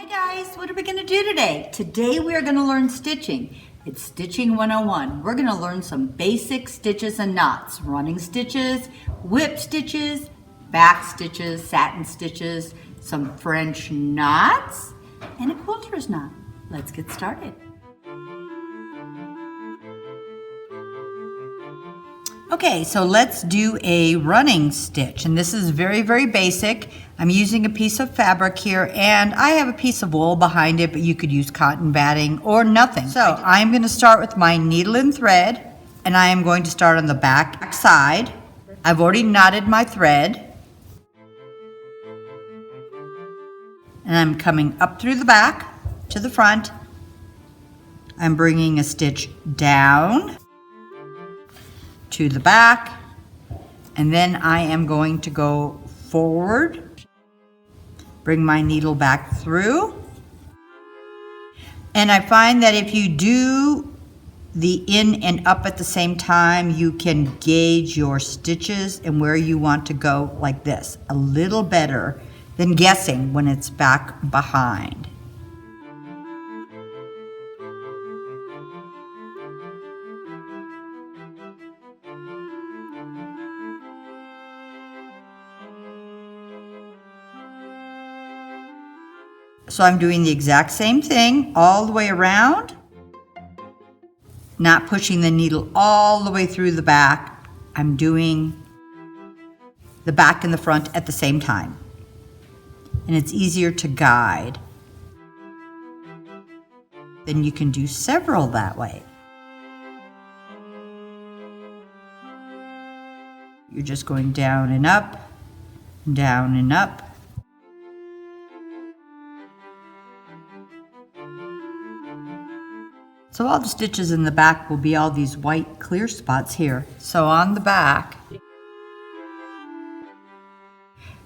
Hi guys, what are we going to do today? Today we are going to learn stitching. It's Stitching 101. We're going to learn some basic stitches and knots. Running stitches, whip stitches, back stitches, satin stitches, some French knots, and a quilter's knot. Let's get started. Okay, so let's do a running stitch, and this is very, very basic. I'm using a piece of fabric here, and I have a piece of wool behind it, but you could use cotton batting or nothing. So I'm going to start with my needle and thread, and I am going to start on the back side. I've already knotted my thread, and I'm coming up through the back to the front. I'm bringing a stitch down to the back, and then I am going to go forward, bring my needle back through, and I find that if you do the in and up at the same time, you can gauge your stitches and where you want to go like this a little better than guessing when it's back behind. So I'm doing the exact same thing all the way around, not pushing the needle all the way through the back. I'm doing the back and the front at the same time. And it's easier to guide. Then you can do several that way. You're just going down and up, down and up. So all the stitches in the back will be all these white clear spots here. So on the back,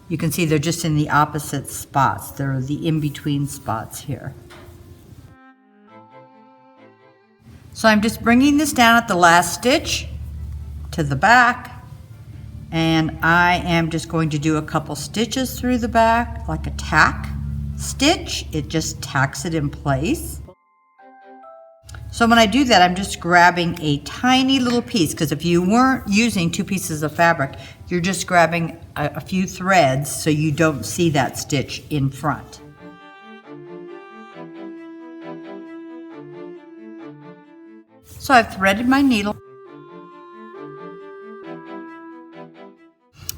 you can see they're just in the opposite spots. They're the in-between spots here. So I'm just bringing this down at the last stitch to the back, and I am just going to do a couple stitches through the back, like a tack stitch. It just tacks it in place. So when I do that, I'm just grabbing a tiny little piece, because if you weren't using two pieces of fabric, you're just grabbing a few threads so you don't see that stitch in front. So I've threaded my needle.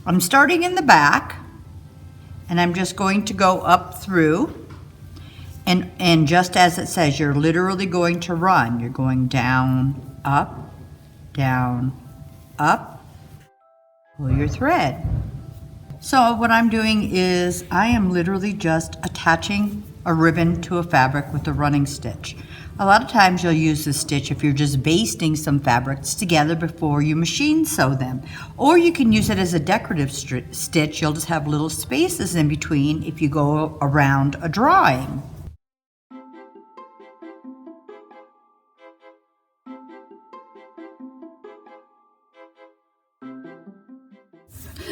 I'm starting in the back, and I'm just going to go up through. And just as it says, you're literally going to run. You're going down, up, pull your thread. So what I'm doing is I am literally just attaching a ribbon to a fabric with a running stitch. A lot of times you'll use this stitch if you're just basting some fabrics together before you machine sew them. Or you can use it as a decorative stitch. You'll just have little spaces in between if you go around a drawing.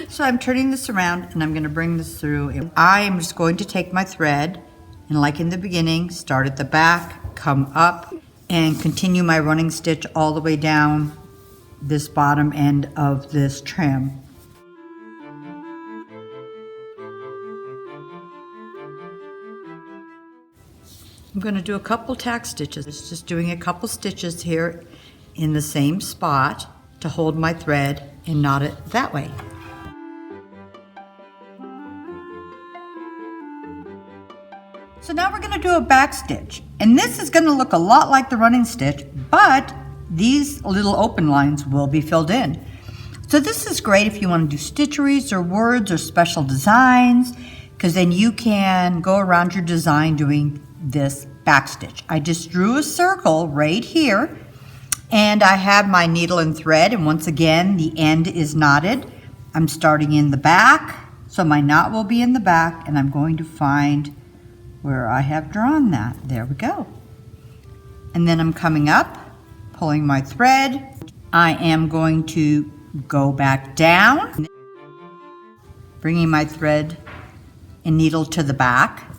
So I'm turning this around, and I'm going to bring this through. And I am just going to take my thread, and like in the beginning, start at the back, come up, and continue my running stitch all the way down this bottom end of this trim. I'm going to do a couple tack stitches. It's just doing a couple stitches here in the same spot to hold my thread and knot it that way. So now we're going to do a back stitch, and this is going to look a lot like the running stitch, but these little open lines will be filled in. So this is great if you want to do stitcheries or words or special designs, because then you can go around your design doing this back stitch. I just drew a circle right here, and I have my needle and thread, and once again the end is knotted. I'm starting in the back, so my knot will be in the back, and I'm going to find where I have drawn that. There we go. And then I'm coming up, pulling my thread. I am going to go back down, bringing my thread and needle to the back,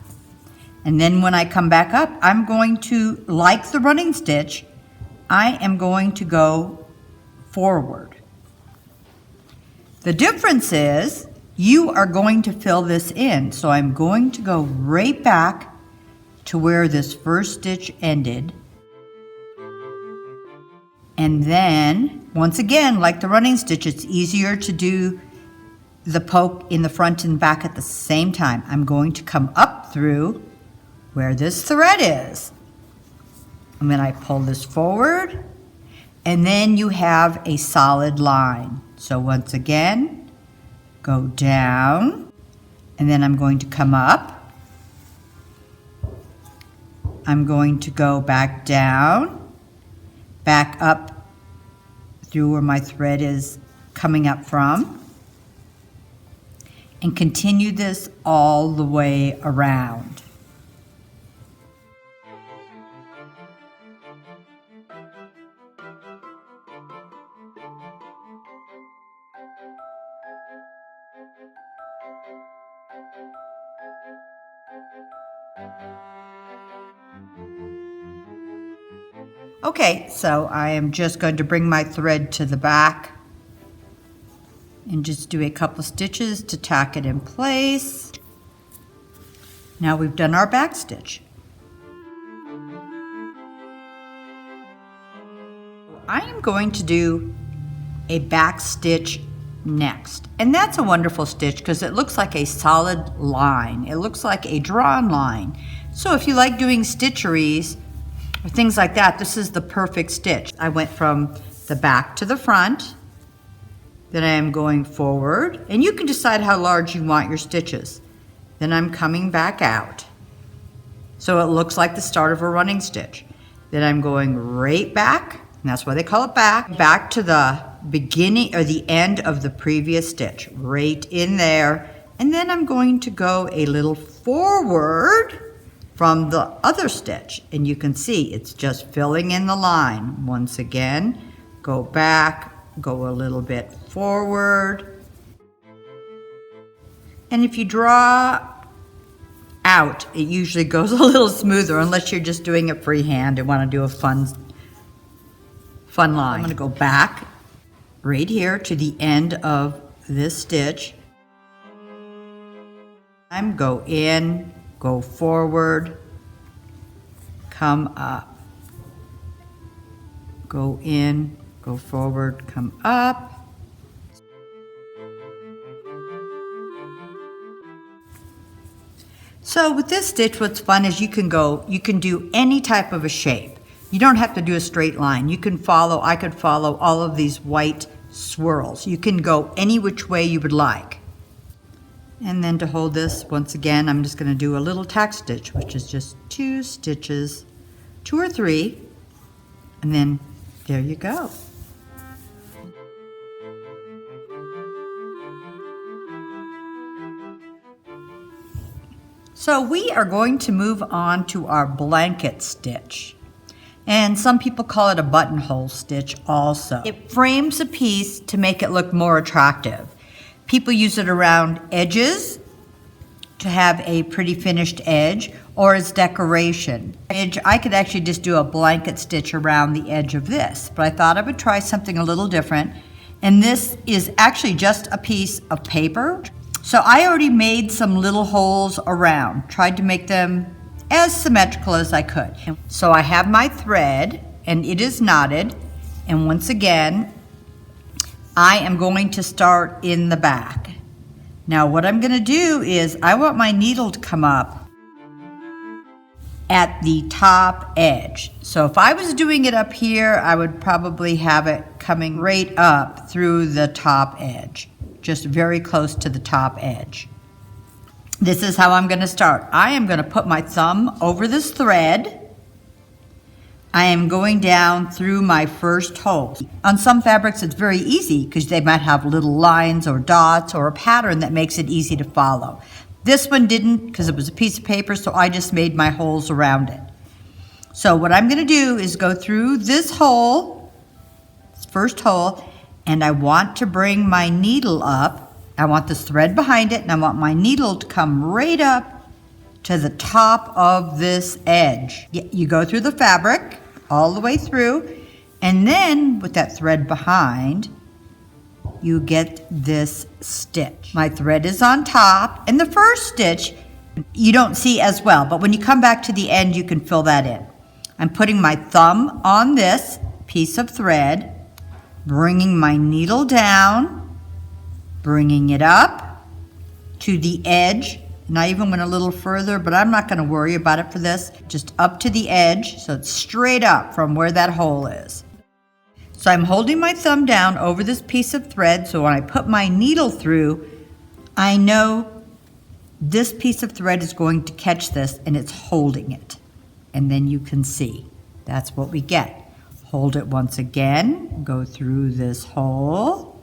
And then when I come back up, I'm going to, like the running stitch, I am going to go forward. The difference is you are going to fill this in. So I'm going to go right back to where this first stitch ended. And then, once again, like the running stitch, it's easier to do the poke in the front and back at the same time. I'm going to come up through where this thread is. And then I pull this forward, and then you have a solid line. So once again, go down, and then I'm going to come up. I'm going to go back down, back up through where my thread is coming up from, and continue this all the way around. Okay, so I am just going to bring my thread to the back and just do a couple stitches to tack it in place. Now we've done our back stitch. I am going to do a back stitch next, and that's a wonderful stitch because it looks like a solid line. It looks like a drawn line. So if you like doing stitcheries or things like that, this is the perfect stitch. I went from the back to the front, then I am going forward, and you can decide how large you want your stitches. Then I'm coming back out. So it looks like the start of a running stitch. Then I'm going right back, and that's why they call it back to the beginning or the end of the previous stitch, right in there. And then I'm going to go a little forward from the other stitch, and you can see it's just filling in the line. Once again, go back, go a little bit forward. And if you draw out, it usually goes a little smoother unless you're just doing it freehand and want to do a fun line. I'm going to go back right here to the end of this stitch. I'm go in, go forward, come up, go in, go forward, come up. So with this stitch, what's fun is you can do any type of a shape. You don't have to do a straight line. You can follow, I could follow all of these white swirls. You can go any which way you would like. And then to hold this, once again, I'm just going to do a little tack stitch, which is just 2 stitches, 2 or 3, and then there you go. So we are going to move on to our blanket stitch. And some people call it a buttonhole stitch also. It frames a piece to make it look more attractive. People use it around edges to have a pretty finished edge, or as decoration. I could actually just do a blanket stitch around the edge of this, but I thought I would try something a little different. And this is actually just a piece of paper. So I already made some little holes around, tried to make them as symmetrical as I could. So I have my thread, and it is knotted, and once again, I am going to start in the back. Now what I'm going to do is I want my needle to come up at the top edge. So if I was doing it up here, I would probably have it coming right up through the top edge, just very close to the top edge. This is how I'm going to start. I am going to put my thumb over this thread. I am going down through my first hole. On some fabrics it's very easy because they might have little lines or dots or a pattern that makes it easy to follow. This one didn't because it was a piece of paper, so I just made my holes around it. So what I'm going to do is go through this hole, this first hole, and I want to bring my needle up. I want this thread behind it, and I want my needle to come right up to the top of this edge. You go through the fabric all the way through, and then with that thread behind, you get this stitch. My thread is on top, and the first stitch you don't see as well, but when you come back to the end, you can fill that in. I'm putting my thumb on this piece of thread, bringing my needle down, bringing it up to the edge, and I even went a little further, but I'm not going to worry about it for this, just up to the edge, so it's straight up from where that hole is. So I'm holding my thumb down over this piece of thread, so when I put my needle through, I know this piece of thread is going to catch this, and it's holding it. And then you can see, that's what we get. Hold it once again, go through this hole.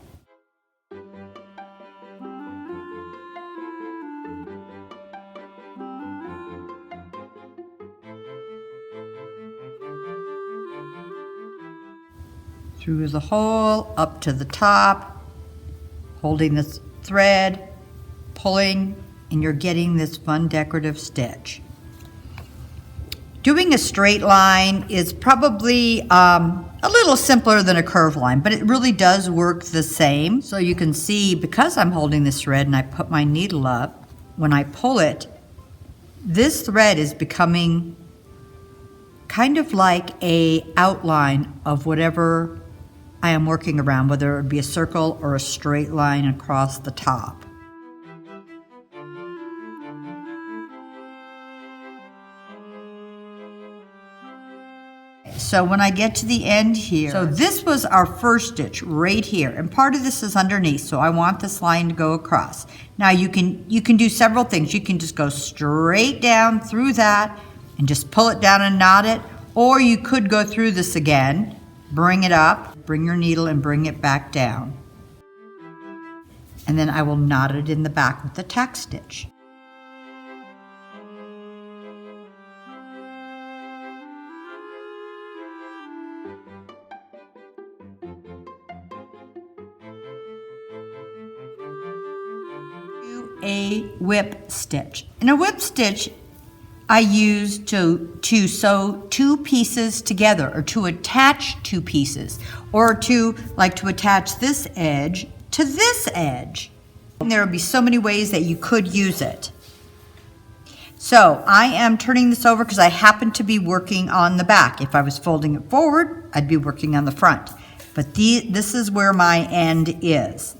Through the hole, up to the top, holding this thread, pulling, and you're getting this fun decorative stitch. Doing a straight line is probably a little simpler than a curved line, but it really does work the same. So you can see, because I'm holding this thread and I put my needle up, when I pull it, this thread is becoming kind of like a outline of whatever I am working around, whether it be a circle or a straight line across the top. So when I get to the end here, so this was our first stitch right here, and part of this is underneath, so I want this line to go across. Now you can do several things. You can just go straight down through that and just pull it down and knot it, or you could go through this again, bring it up, bring your needle and bring it back down. And then I will knot it in the back with the tack stitch. A whip stitch. And a whip stitch I use to sew two pieces together, or to attach two pieces, or to attach this edge to this edge. And there would be so many ways that you could use it. So I am turning this over because I happen to be working on the back. If I was folding it forward, I'd be working on the front. But this is where my end is.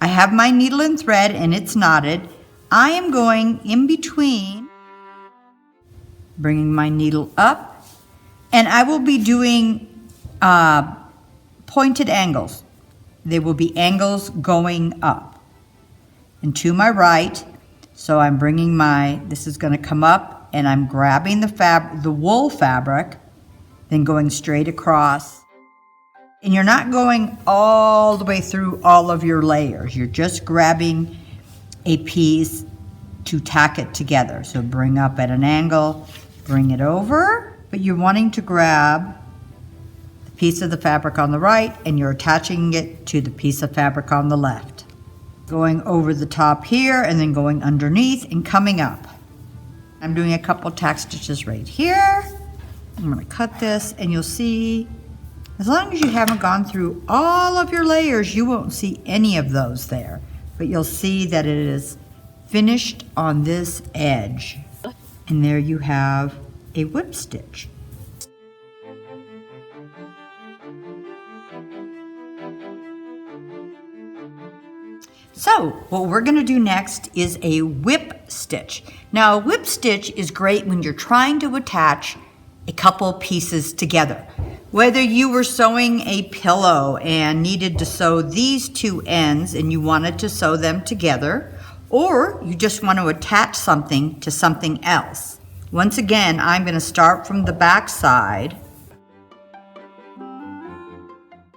I have my needle and thread and it's knotted. I am going in between, bringing my needle up, and I will be doing pointed angles. They will be angles going up and to my right. So I'm bringing this is going to come up, and I'm grabbing the wool fabric, then going straight across. And you're not going all the way through all of your layers. You're just grabbing a piece to tack it together. So bring up at an angle, bring it over, but you're wanting to grab the piece of the fabric on the right, and you're attaching it to the piece of fabric on the left. Going over the top here, and then going underneath and coming up. I'm doing a couple tack stitches right here. I'm going to cut this, and you'll see, as long as you haven't gone through all of your layers, you won't see any of those there. But you'll see that it is finished on this edge. And there you have a whip stitch. So what we're going to do next is a whip stitch. Now a whip stitch is great when you're trying to attach a couple pieces together. Whether you were sewing a pillow and needed to sew these two ends and you wanted to sew them together, or you just want to attach something to something else. Once again, I'm going to start from the back side.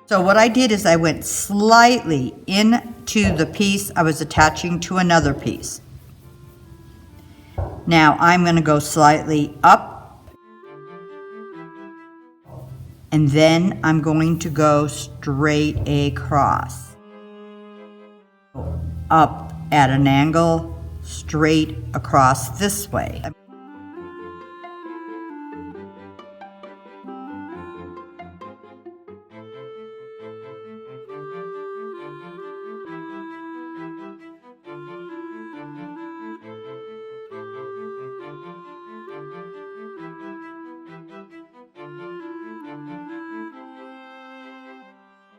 So what I did is I went slightly into the piece I was attaching to another piece. Now I'm going to go slightly up, and then I'm going to go straight across. Up at an angle, straight across this way.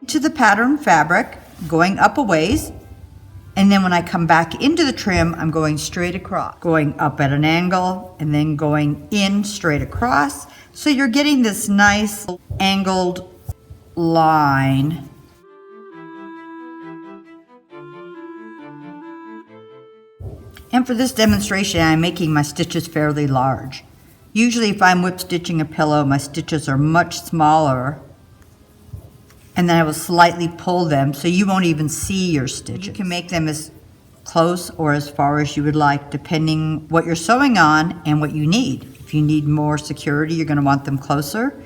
To the pattern fabric, going up a ways, and then when I come back into the trim, I'm going straight across, going up at an angle, and then going in straight across. So you're getting this nice angled line. And for this demonstration, I'm making my stitches fairly large. Usually if I'm whip stitching a pillow, my stitches are much smaller, and then I will slightly pull them so you won't even see your stitches. You can make them as close or as far as you would like, depending what you're sewing on and what you need. If you need more security, you're going to want them closer.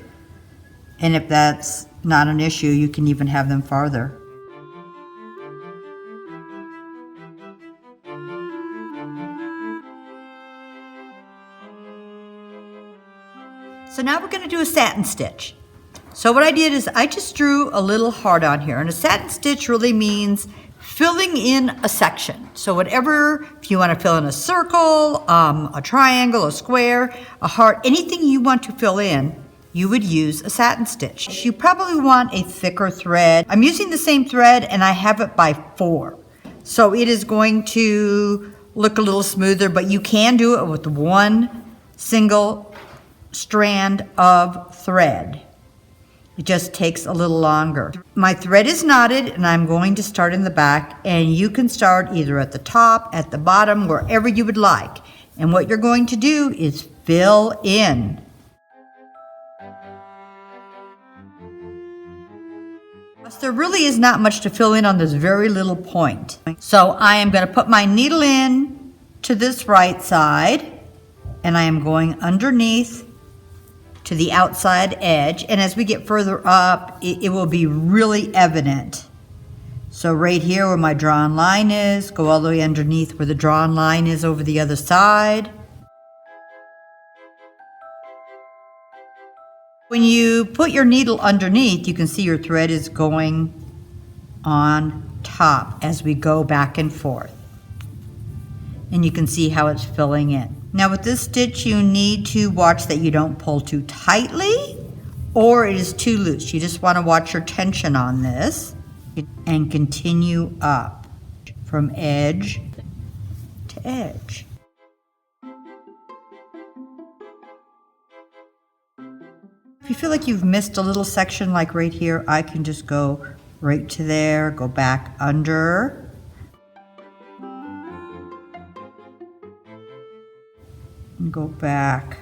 And if that's not an issue, you can even have them farther. So now we're going to do a satin stitch. So what I did is I just drew a little heart on here, and a satin stitch really means filling in a section. So whatever, if you want to fill in a circle, a triangle, a square, a heart, anything you want to fill in, you would use a satin stitch. You probably want a thicker thread. I'm using the same thread and I have it by 4. So it is going to look a little smoother, but you can do it with one single strand of thread. It just takes a little longer. My thread is knotted and I'm going to start in the back, and you can start either at the top, at the bottom, wherever you would like. And what you're going to do is fill in. There really is not much to fill in on this very little point. So I am going to put my needle in to this right side, and I am going underneath to the outside edge, and as we get further up, it will be really evident. So right here where my drawn line is, go all the way underneath where the drawn line is over the other side. When you put your needle underneath, you can see your thread is going on top as we go back and forth. And you can see how it's filling in. Now with this stitch, you need to watch that you don't pull too tightly or it is too loose. You just want to watch your tension on this and continue up from edge to edge. If you feel like you've missed a little section like right here, I can just go right to there, go back under. And go back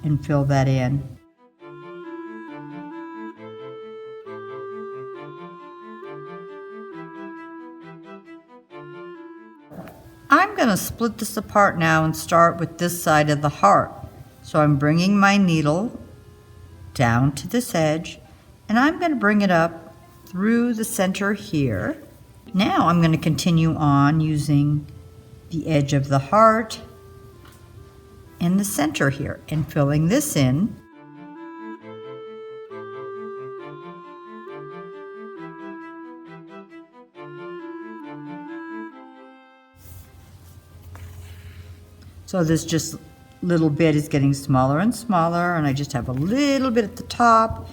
and fill that in. I'm going to split this apart now and start with this side of the heart. So I'm bringing my needle down to this edge, and I'm going to bring it up through the center here. Now I'm going to continue on using the edge of the heart in the center here and filling this in. So this just little bit is getting smaller and smaller, and I just have a little bit at the top,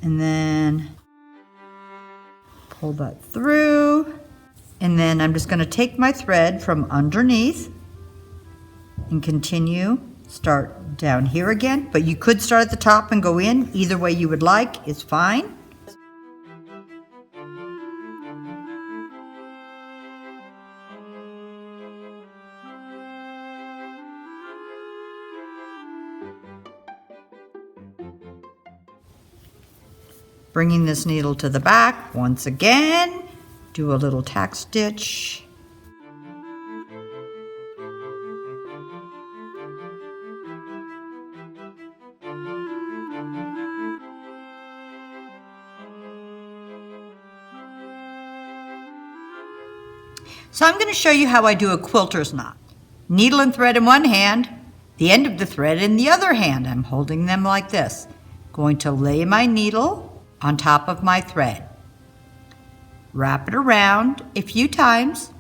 and then pull that through, and then I'm just going to take my thread from underneath and continue, start down here again, but you could start at the top and go in. Either way you would like is fine. Bringing this needle to the back once again, do a little tack stitch. So I'm going to show you how I do a quilter's knot. Needle and thread in one hand, the end of the thread in the other hand. I'm holding them like this. Going to lay my needle on top of my thread. Wrap it around a few times,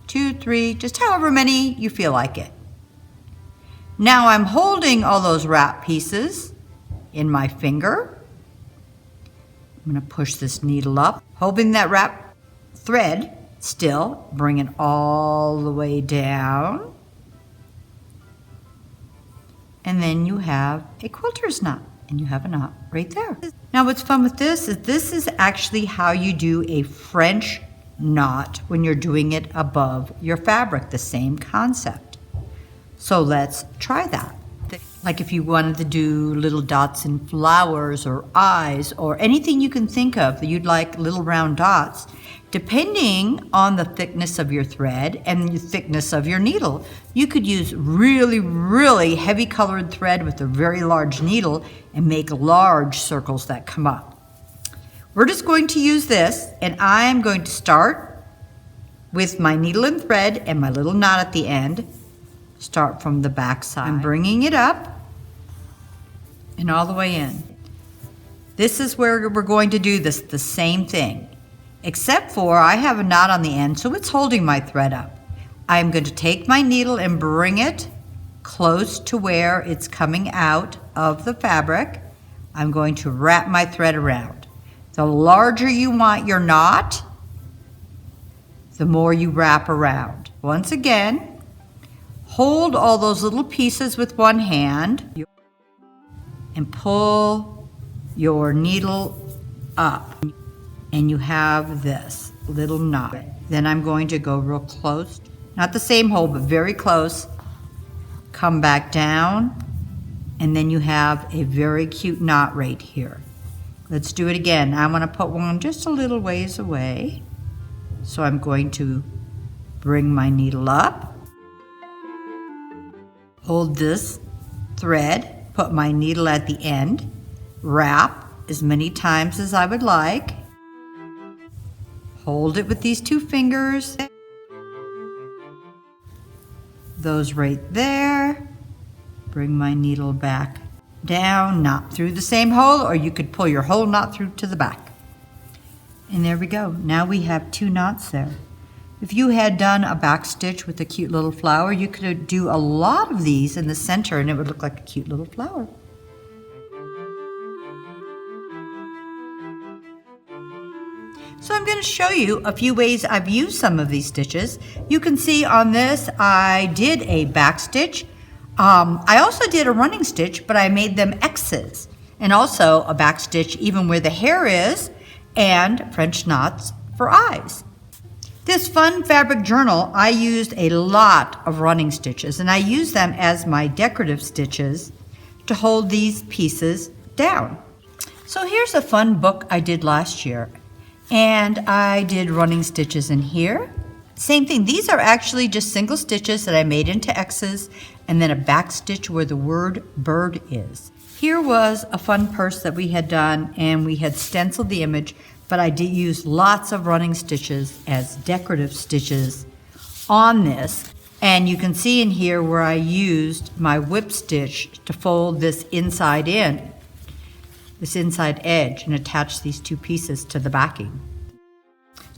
2, 3, just however many you feel like it. Now I'm holding all those wrap pieces in my finger. I'm going to push this needle up, holding that wrap thread still, bring it all the way down. And then you have a quilter's knot, and you have a knot right there. Now what's fun with this is actually how you do a French knot when you're doing it above your fabric, the same concept. So let's try that. Like if you wanted to do little dots and flowers or eyes or anything you can think of that you'd like little round dots, depending on the thickness of your thread and the thickness of your needle, you could use really, really heavy colored thread with a very large needle and make large circles that come up. We're just going to use this, and I'm going to start with my needle and thread and my little knot at the end. Start from the back side. I'm bringing it up and all the way in. This is where we're going to do this, the same thing, except for I have a knot on the end, so it's holding my thread up. I'm going to take my needle and bring it close to where it's coming out of the fabric. I'm going to wrap my thread around. The larger you want your knot, the more you wrap around. Once again, hold all those little pieces with one hand and pull your needle up, and you have this little knot. Then I'm going to go real close, not the same hole, but very close. Come back down, and then you have a very cute knot right here. Let's do it again. I want to put one just a little ways away. So I'm going to bring my needle up, hold this thread, put my needle at the end, wrap as many times as I would like, hold it with these two fingers, those right there, bring my needle back down, knot through the same hole, or you could pull your whole knot through to the back. And there we go. Now we have 2 knots there. If you had done a back stitch with a cute little flower, you could do a lot of these in the center and it would look like a cute little flower. So I'm going to show you a few ways I've used some of these stitches. You can see on this I did a back stitch. I also did a running stitch, but I made them X's, and also a back stitch even where the hair is, and French knots for eyes. This fun fabric journal, I used a lot of running stitches, and I used them as my decorative stitches to hold these pieces down. So here's a fun book I did last year, and I did running stitches in here. Same thing, these are actually just single stitches that I made into X's, and then a back stitch where the word bird is. Here was a fun purse that we had done, and we had stenciled the image, but I did use lots of running stitches as decorative stitches on this. And you can see in here where I used my whip stitch to fold this inside in, this inside edge, and attach these 2 pieces to the backing.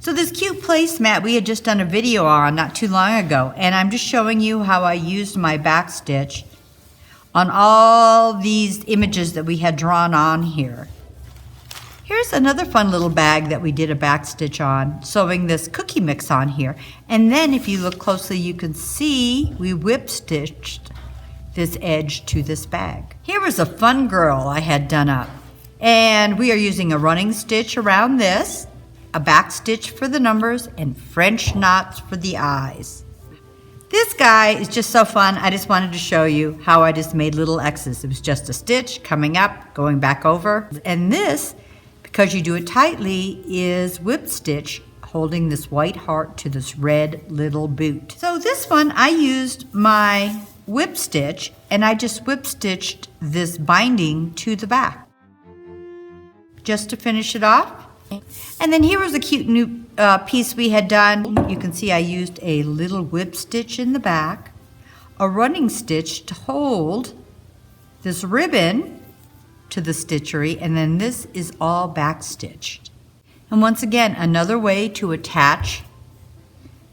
So this cute placemat we had just done a video on not too long ago, and I'm just showing you how I used my back stitch on all these images that we had drawn on here. Here's another fun little bag that we did a back stitch on, sewing this cookie mix on here. And then if you look closely, you can see we whip stitched this edge to this bag. Here was a fun girl I had done up. And we are using a running stitch around this, a back stitch for the numbers, and French knots for the eyes. This guy is just so fun. I just wanted to show you how I just made little X's. It was just a stitch coming up, going back over. And this, because you do it tightly, is whip stitch holding this white heart to this red little boot. So this one, I used my whip stitch, and I just whip stitched this binding to the back just to finish it off. And then here was a cute new piece we had done, you can see I used a little whip stitch in the back, a running stitch to hold this ribbon to the stitchery, and then this is all back stitched. And once again, another way to attach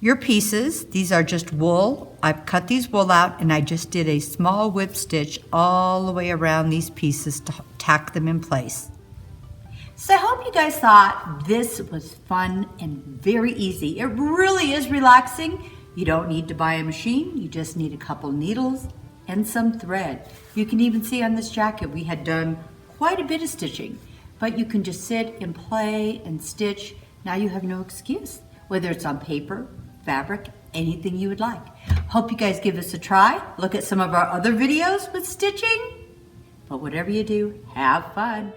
your pieces. These are just wool. I've cut these wool out and I just did a small whip stitch all the way around these pieces to tack them in place. So I hope you guys thought this was fun and very easy. It really is relaxing. You don't need to buy a machine. You just need a couple needles and some thread. You can even see on this jacket we had done quite a bit of stitching, but you can just sit and play and stitch. Now you have no excuse, whether it's on paper, fabric, anything you would like. Hope you guys give us a try. Look at some of our other videos with stitching. But whatever you do, have fun.